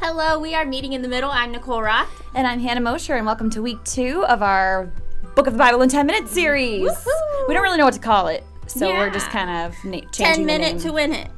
Hello, we are Meeting in the Middle. I'm Nicole Roth. And I'm Hannah Mosher, and welcome to week 2 of our Book of the Bible in 10 Minutes series. Woo-hoo! We don't really know what to call it, so we're just kind of changing 10 the name. minute to win it.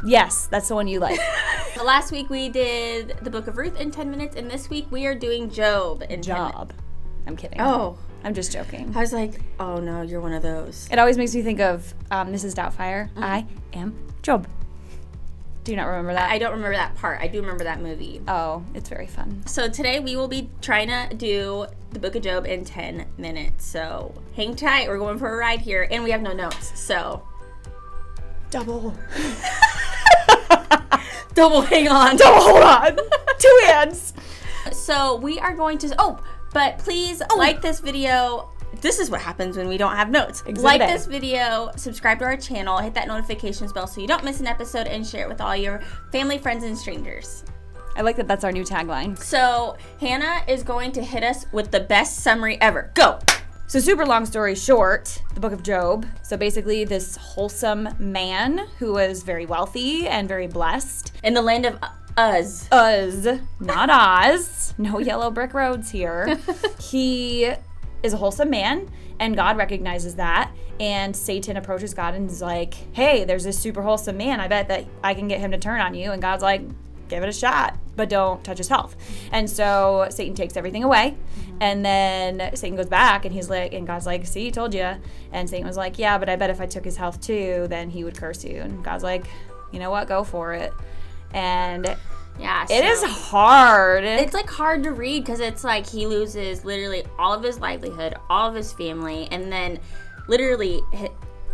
Yes, that's the one you like. So last week we did the Book of Ruth in 10 minutes, and this week we are doing Job in 10 minutes. I'm kidding. Oh. I'm just joking. I was like, oh no, you're one of those. It always makes me think of Mrs. Doubtfire. Mm-hmm. I am Job. Do you not remember that? I don't remember that part. I do remember that movie. Oh, it's very fun. So today we will be trying to do the Book of Job in 10 minutes. So hang tight. We're going for a ride here. And we have no notes. So. Double. Double hang on. Double hold on. 2 hands. So we are going to. But please like this video. This is what happens when we don't have notes. Like this video, subscribe to our channel, hit that notifications bell so you don't miss an episode, and share it with all your family, friends, and strangers. I like that that's our new tagline. So Hannah is going to hit us with the best summary ever. Go! So super long story short, the Book of Job. So basically this wholesome man who was very wealthy and very blessed. In the land of Uz. Uz, not Oz. No yellow brick roads here. He is a wholesome man, and God recognizes that, and Satan approaches God and is like, hey, there's this super wholesome man, I bet that I can get him to turn on you, and God's like, give it a shot, but don't touch his health. And so Satan takes everything away, and then Satan goes back, and he's like, and God's like, see, told you. And Satan was like, yeah, but I bet if I took his health too, then he would curse you. And God's like, you know what, go for it. And yeah, it is hard. It's like hard to read because it's like he loses literally all of his livelihood, all of his family, and then literally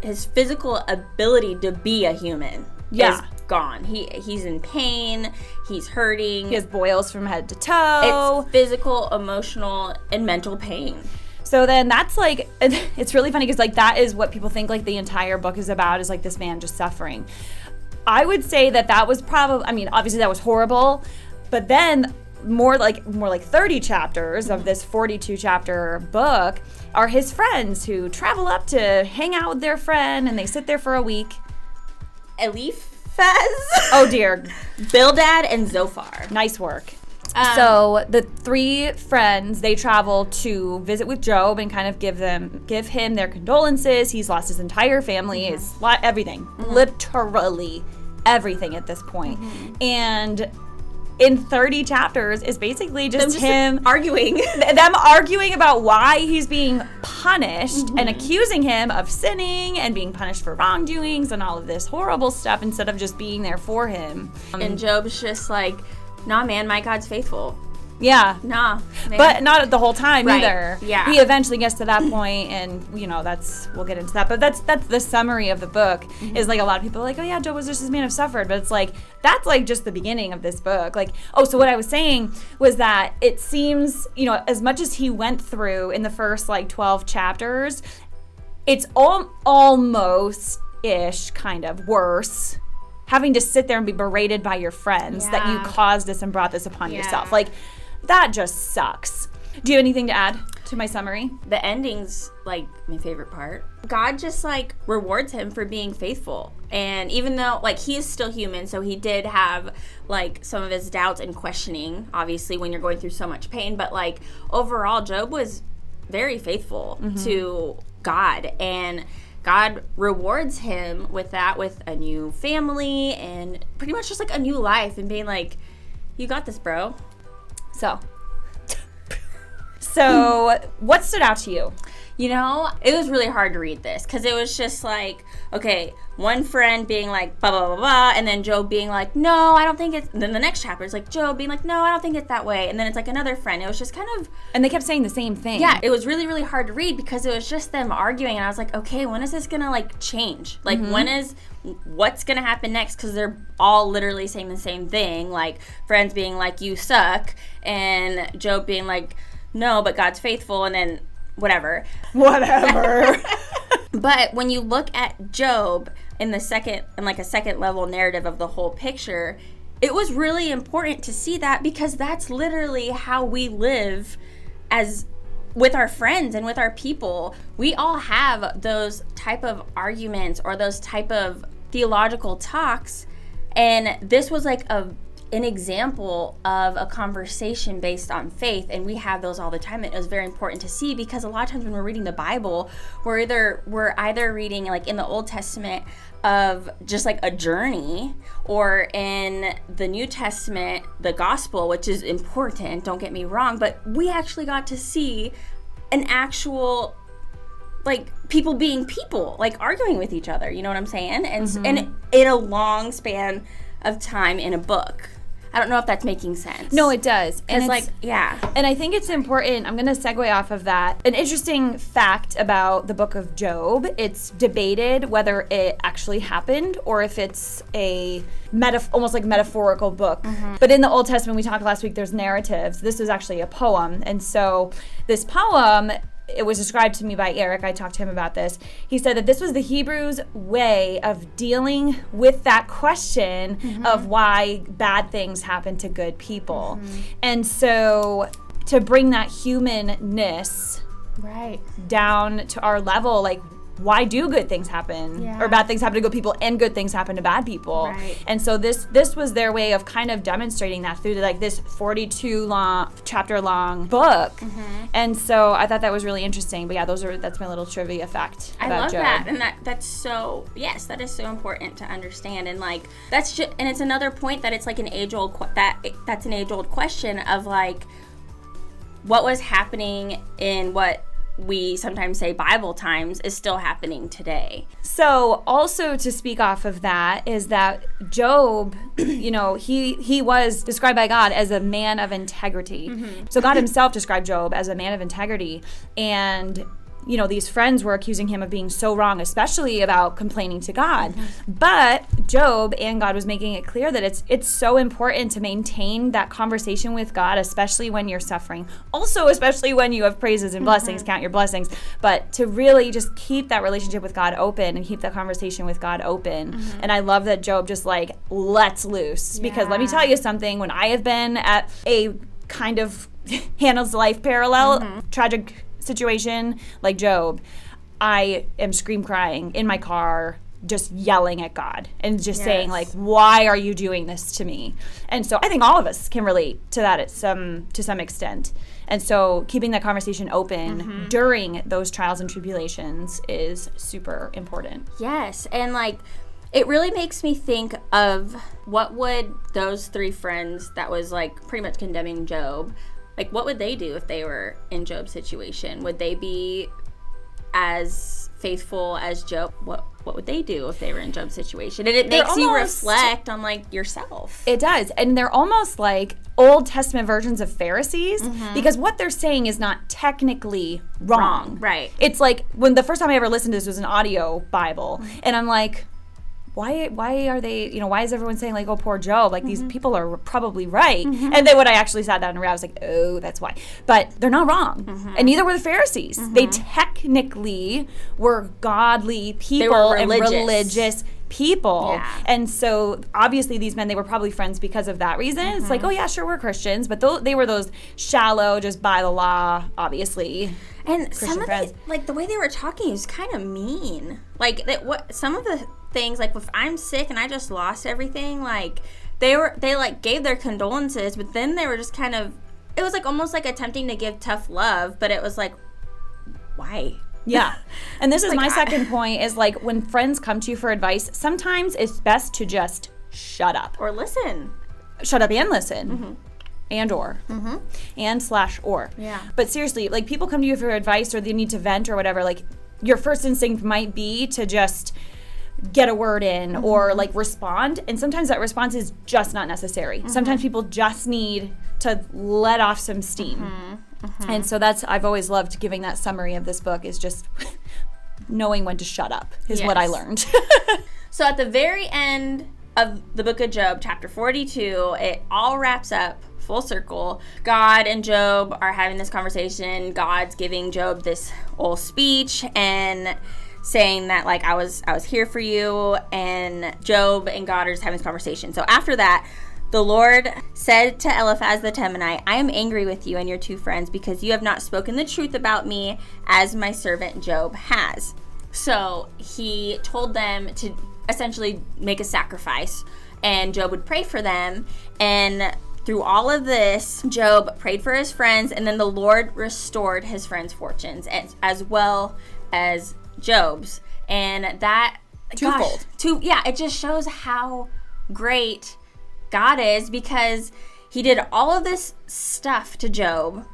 his physical ability to be a human is gone. He's in pain. He's hurting. He has boils from head to toe. It's physical, emotional, and mental pain. So then that's like, it's really funny because like that is what people think like the entire book is about, is like this man just suffering. I would say that was probably, I mean, obviously that was horrible, but then more like 30 chapters of this 42 chapter book are his friends who travel up to hang out with their friend, and they sit there for a week. Eliphaz. Oh dear. Bildad and Zophar. Nice work. So the 3 friends, they travel to visit with Job and kind of give him their condolences. He's lost his entire family, everything, literally everything at this point. And in 30 chapters is basically just him arguing, them arguing about why he's being punished and accusing him of sinning and being punished for wrongdoings and all of this horrible stuff instead of just being there for him. And Job's just like, nah, man, my God's faithful. Yeah. Nah. Man. But not the whole time either. Yeah. He eventually gets to that point, and we'll get into that. But that's the summary of the book. Is like a lot of people are like, oh yeah, Job was just this man who suffered. But it's like, that's like just the beginning of this book. Like, so what I was saying was that it seems, as much as he went through in the first like 12 chapters, it's almost-ish kind of worse having to sit there and be berated by your friends that you caused this and brought this upon yourself. Like, that just sucks. Do you have anything to add to my summary? The ending's like my favorite part. God just like rewards him for being faithful. And even though like he is still human, so he did have like some of his doubts and questioning, obviously, when you're going through so much pain. But like overall, Job was very faithful to God, and God rewards him with that, with a new family and pretty much just like a new life, and being like, you got this, bro. So what stood out to you? It was really hard to read this because it was just like, okay, one friend being like, blah, blah, blah, blah, and then Job being like, no, I don't think it's, and then the next chapter is like Job being like, no, I don't think it's that way, and then it's like another friend. It was just kind of, and they kept saying the same thing. Yeah, it was really, really hard to read because it was just them arguing, and I was like, okay, when is this gonna like change? Like, what's gonna happen next? Because they're all literally saying the same thing, like friends being like, you suck, and Job being like, no, but God's faithful, and then whatever. But when you look at Job in a second level narrative of the whole picture, it was really important to see that, because that's literally how we live as with our friends and with our people. We all have those type of arguments or those type of theological talks, and this was like a an example of a conversation based on faith, and we have those all the time. It was very important to see, because a lot of times when we're reading the Bible, we're either reading, like in the Old Testament, of just like a journey, or in the New Testament, the gospel, which is important, don't get me wrong, but we actually got to see an actual, like, people being people, like arguing with each other, you know what I'm saying? And in a long span of time in a book. I don't know if that's making sense. No, it does. And it's like, yeah. And I think it's important, I'm going to segue off of that. An interesting fact about the book of Job, it's debated whether it actually happened or if it's a almost like metaphorical book. But in the Old Testament, we talked last week, there's narratives. This is actually a poem. And so this poem, it was described to me by Eric. I talked to him about this. He said that this was the Hebrews' way of dealing with that question of why bad things happen to good people. And so to bring that humanness down to our level, like, why do good things happen or bad things happen to good people and good things happen to bad people? And so this was their way of kind of demonstrating that through like this 42 chapter long book. And so I thought that was really interesting. But yeah, that's my little trivia fact about I love Job. that. And that's so, yes, that is so important to understand. And like, that's just, and it's another point that it's like an age old, that's an age old question of like, what was happening in what we sometimes say Bible times is still happening today. So also to speak off of that is that Job, you know, he was described by God as a man of integrity. So God himself described Job as a man of integrity. And you know, these friends were accusing him of being so wrong, especially about complaining to God. But Job and God was making it clear that it's so important to maintain that conversation with God, especially when you're suffering. Also, especially when you have praises and blessings, count your blessings. But to really just keep that relationship with God open and keep that conversation with God open. And I love that Job just like lets loose. Because let me tell you something, when I have been at a kind of Hannah's life parallel, tragic situation like Job, I am scream crying in my car, just yelling at God and just saying like, why are you doing this to me? And so I think all of us can relate to that to some extent. And so keeping that conversation open during those trials and tribulations is super important. Yes. And like, it really makes me think of what would those three friends that was like pretty much condemning Job, like, what would they do if they were in Job's situation? Would they be as faithful as Job? What would they do if they were in Job's situation? And it makes you reflect on, like, yourself. It does. And they're almost like Old Testament versions of Pharisees, because what they're saying is not technically wrong. Right. It's like, when the first time I ever listened to this was an audio Bible, and I'm like, why are they, you know, why is everyone saying like, oh, poor Job? Like, these people are probably right. And then when I actually sat down and read, I was like, oh, that's why. But they're not wrong. And neither were the Pharisees. They technically were godly people and religious people. And so obviously these men, they were probably friends because of that reason. It's like, oh yeah, sure, we're Christians. But they were those shallow, just by the law, obviously. And Christian some of friends. like the way they were talking is kind of mean. Like some of the things, like if I'm sick and I just lost everything, like they like gave their condolences, but then they were just kind of, it was like almost like attempting to give tough love, but it was like, why? Yeah. And this is like, my second point is like, when friends come to you for advice, sometimes it's best to just shut up. Or listen. Shut up and listen. And/or. And/or. Yeah. But seriously, like, people come to you for advice or they need to vent or whatever, like, your first instinct might be to just get a word in or like respond, and sometimes that response is just not necessary. Sometimes people just need to let off some steam. And so I've always loved giving that summary of this book, is just knowing when to shut up is what I learned. So at the very end of the book of Job, chapter 42, it all wraps up full circle. God and Job are having this conversation. God's giving Job this whole speech and saying that, like, I was here for you, and Job and God are just having this conversation. So after that, the Lord said to Eliphaz the Temanite, I am angry with you and your two friends because you have not spoken the truth about me as my servant Job has. So he told them to essentially make a sacrifice and Job would pray for them. And through all of this, Job prayed for his friends, and then the Lord restored his friends' fortunes as well as Job's. And that twofold. It just shows how great God is, because he did all of this stuff to Job.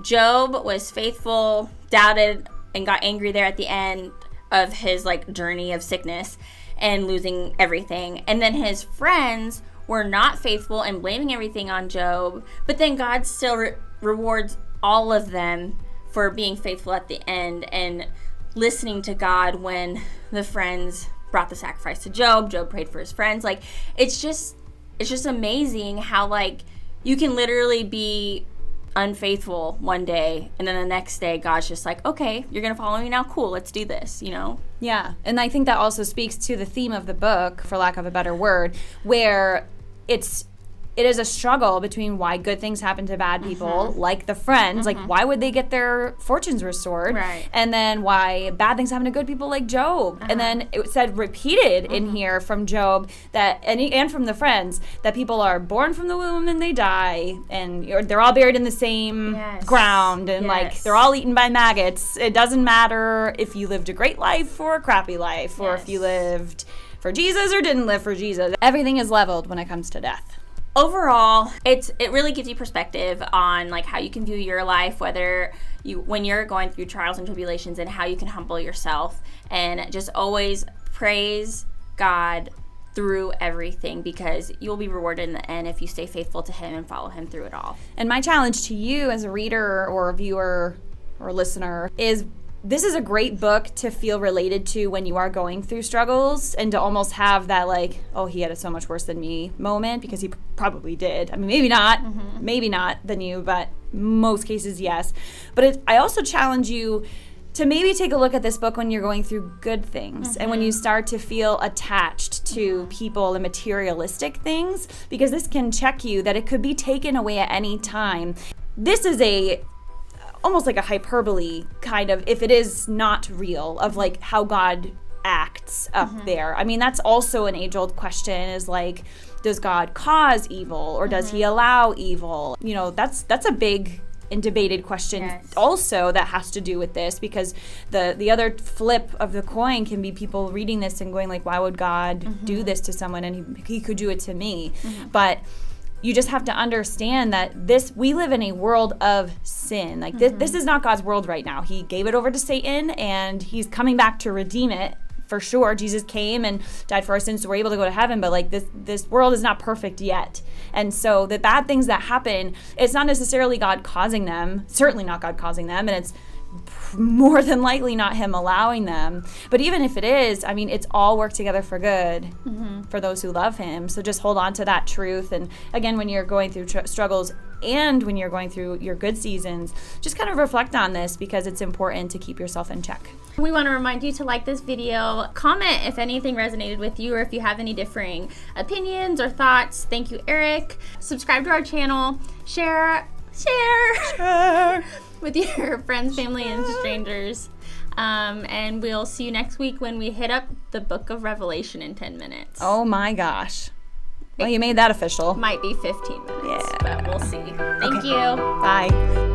Job was faithful, doubted, and got angry there at the end of his journey of sickness and losing everything. And then his friends were not faithful and blaming everything on Job, but then God still rewards all of them for being faithful at the end and listening to God when the friends brought the sacrifice to Job. Job prayed for his friends. It's just amazing how you can literally be unfaithful one day, and then the next day God's just like, okay, you're gonna follow me now, cool, let's do this, Yeah, and I think that also speaks to the theme of the book, for lack of a better word, where it is a struggle between why good things happen to bad people, like the friends, why would they get their fortunes restored? Right. And then why bad things happen to good people like Job. And then it said repeated in here from Job that, and from the friends, that people are born from the womb and they die, and they're all buried in the same ground, and they're all eaten by maggots. It doesn't matter if you lived a great life or a crappy life, or if you lived for Jesus or didn't live for Jesus. Everything is leveled when it comes to death. Overall, it really gives you perspective on how you can view your life, when you're going through trials and tribulations, and how you can humble yourself and just always praise God through everything, because you'll be rewarded in the end if you stay faithful to him and follow him through it all. And my challenge to you as a reader or a viewer or listener is, this is a great book to feel related to when you are going through struggles, and to almost have that oh, he had it so much worse than me moment, because he probably did. I mean, maybe not than you, but most cases, yes. But I also challenge you to maybe take a look at this book when you're going through good things, and when you start to feel attached to people and materialistic things, because this can check you that it could be taken away at any time. This is almost like a hyperbole, kind of, if it is not real, of how God acts up there. I mean, that's also an age-old question, is does God cause evil, or does he allow evil? That's a big and debated question also, that has to do with this, because the other flip of the coin can be people reading this and going why would God do this to someone, and he could do it to me? But you just have to understand that we live in a world of sin. This is not God's world right now. He gave it over to Satan, and he's coming back to redeem it, for sure. Jesus came and died for our sins, so we're able to go to heaven, but this world is not perfect yet. And so the bad things that happen, it's not necessarily God causing them, certainly not God causing them, and it's more than likely not him allowing them. But even if it is, I mean, it's all worked together for good for those who love him. So just hold on to that truth. And again, when you're going through struggles, and when you're going through your good seasons, just kind of reflect on this, because it's important to keep yourself in check. We want to remind you to like this video, comment if anything resonated with you, or if you have any differing opinions or thoughts. Thank you, Eric. Subscribe to our channel. Share with your friends, family, and strangers. And we'll see you next week when we hit up the book of Revelation in 10 minutes. Oh my gosh. Well, you made that official. Might be 15 minutes, but we'll see. Thank you. Bye.